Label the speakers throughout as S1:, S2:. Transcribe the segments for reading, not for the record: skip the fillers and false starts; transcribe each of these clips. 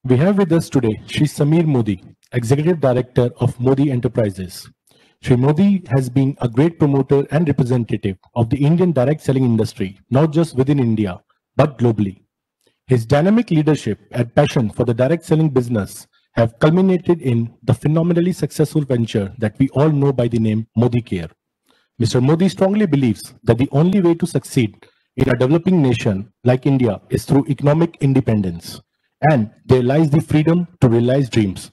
S1: We have with us today Shri Samir Modi, Executive Director of Modi Enterprises. Shri Modi has been a great promoter and representative of the Indian direct selling industry, not just within India, but globally. His dynamic leadership and passion for the direct selling business have culminated in the phenomenally successful venture that we all know by the name Modi Care. Mr. Modi strongly believes that the only way to succeed in a developing nation like India is through economic independence, and there lies the freedom to realize dreams.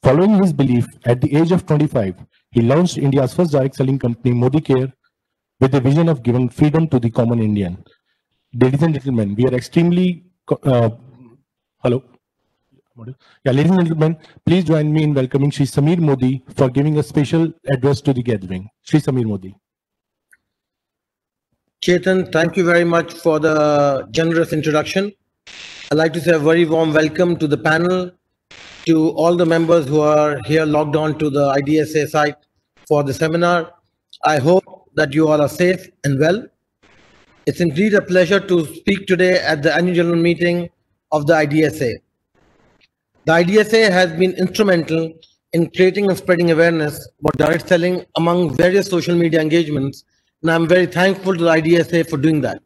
S1: Following his belief, at the age of 25, he launched India's first direct selling company, Modi Care, with the vision of giving freedom to the common Indian. Ladies and gentlemen, we are extremely... hello? Yeah, ladies and gentlemen, please join me in welcoming Shri Samir Modi for giving a special address to the gathering. Shri Samir Modi.
S2: Chetan, thank you very much for the generous introduction. I'd like to say a very warm welcome to the panel, to all the members who are here logged on to the IDSA site for the seminar. I hope that you all are safe and well. It's indeed a pleasure to speak today at the annual general meeting of the IDSA. The IDSA has been instrumental in creating and spreading awareness about direct selling among various social media engagements, and I'm very thankful to the IDSA for doing that.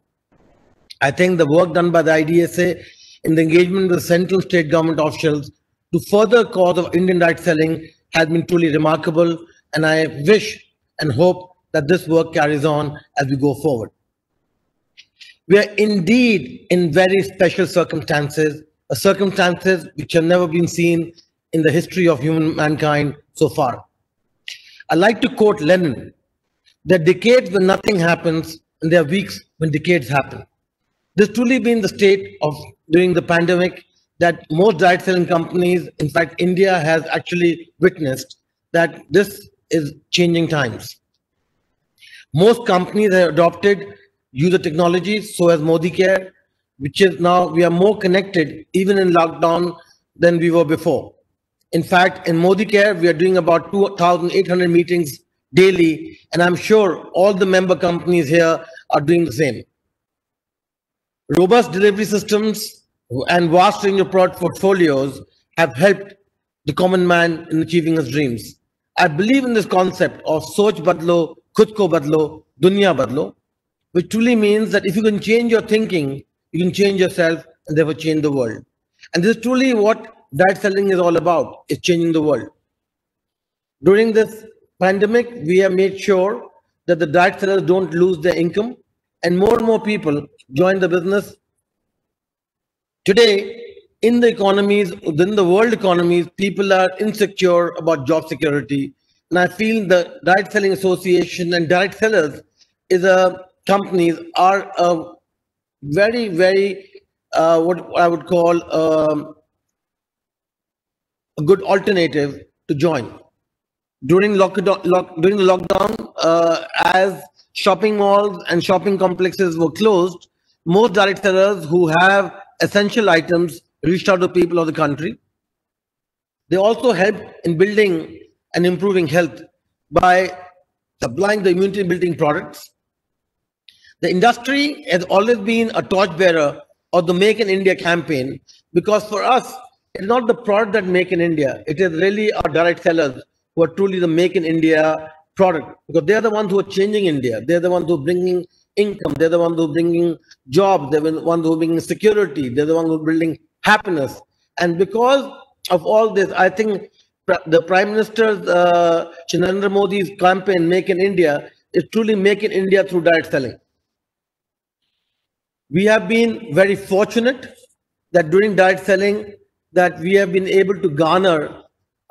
S2: I think the work done by the IDSA in the engagement with the central state government officials to further cause of Indian direct selling has been truly remarkable, and I wish and hope that this work carries on as we go forward. We are indeed in very special circumstances which have never been seen in the history of mankind so far. I like to quote Lenin: there are decades when nothing happens, and there are weeks when decades happen. This truly been the state of during the pandemic, that most direct selling companies, in fact, India has actually witnessed that this is changing times. Most companies have adopted user technologies, so has Modi Care, which is now we are more connected even in lockdown than we were before. In fact, in Modi Care, we are doing about 2,800 meetings daily, and I'm sure all the member companies here are doing the same. Robust delivery systems and vast range of product portfolios have helped the common man in achieving his dreams. I believe in this concept of Soch Badlo, Khud Ko Badlo, Dunya Badlo, which truly means that if you can change your thinking, you can change yourself and therefore change the world. And this is truly what direct selling is all about, is changing the world. During this pandemic, we have made sure that the direct sellers don't lose their income, and more people join the business. Today, in the economies, within the world economies, people are insecure about job security. And I feel the Direct Selling Association and direct sellers companies are a very, what I would call a good alternative to join. During the lockdown, as shopping malls and shopping complexes were closed, most direct sellers who have essential items reached out to people of the country. They also helped in building and improving health by supplying the immunity building products. The industry has always been a torchbearer of the Make in India campaign, because for us, it's not the product that make in India. It is really our direct sellers who are truly the Make in India product, because they're the ones who are changing India. They're the ones who are bringing income. They're the ones who are bringing jobs. They're the ones who are bringing security. They're the ones who are building happiness. And because of all this, I think the Prime Minister's Narendra Modi's campaign, Make in India, is truly Make in India through direct selling. We have been very fortunate that during direct selling that we have been able to garner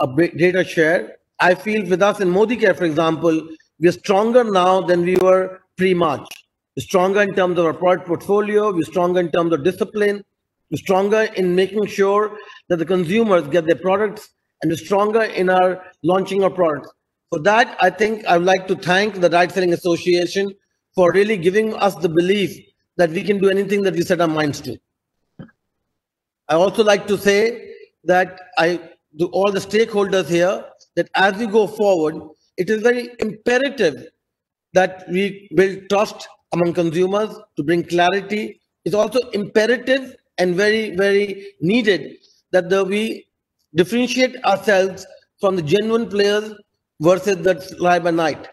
S2: a greater share. I feel with us in Modi Care, for example, we are stronger now than we were pre-March. We're stronger in terms of our product portfolio. We're stronger in terms of discipline. We're stronger in making sure that the consumers get their products, and we're stronger in our launching our products. For that, I think I would like to thank the Direct Selling Association for really giving us the belief that we can do anything that we set our minds to. I also like to say that to all the stakeholders here, that as we go forward, it is very imperative that we build trust among consumers to bring clarity. It's also imperative and very needed that we differentiate ourselves from the genuine players versus the fly-by-night.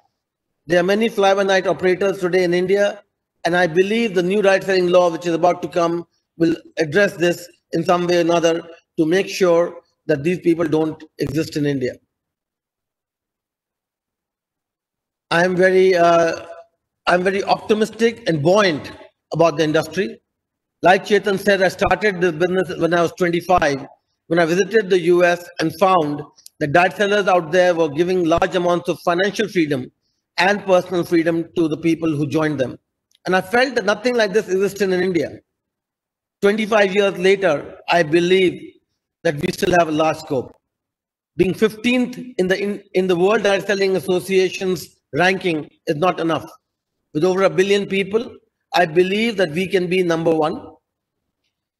S2: There are many fly-by-night operators today in India, and I believe the new direct-selling law, which is about to come, will address this in some way or another to make sure that these people don't exist in India. I'm very optimistic and buoyant about the industry. Like Chetan said, I started this business when I was 25, when I visited the US and found that direct sellers out there were giving large amounts of financial freedom and personal freedom to the people who joined them. And I felt that nothing like this exists in India. 25 years later, I believe that we still have a large scope. Being 15th in the World Direct Selling Association's ranking is not enough. With over 1 billion people, I believe that we can be number one.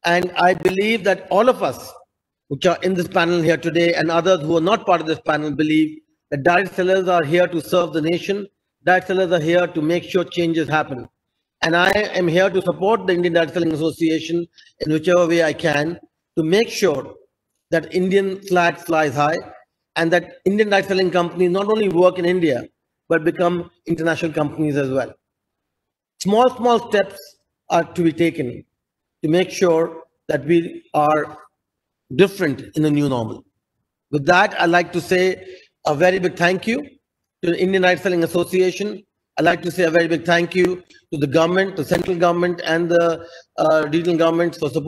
S2: And I believe that all of us, which are in this panel here today, and others who are not part of this panel, believe that direct sellers are here to serve the nation. Direct sellers are here to make sure changes happen. And I am here to support the Indian Direct Selling Association in whichever way I can to make sure that Indian flag flies high and that Indian direct selling companies not only work in India, but become international companies as well. Small steps are to be taken to make sure that we are different in the new normal. With that, I'd like to say a very big thank you to the Indian Direct Selling Association. I'd like to say a very big thank you to the government, the central government, and the regional governments for supporting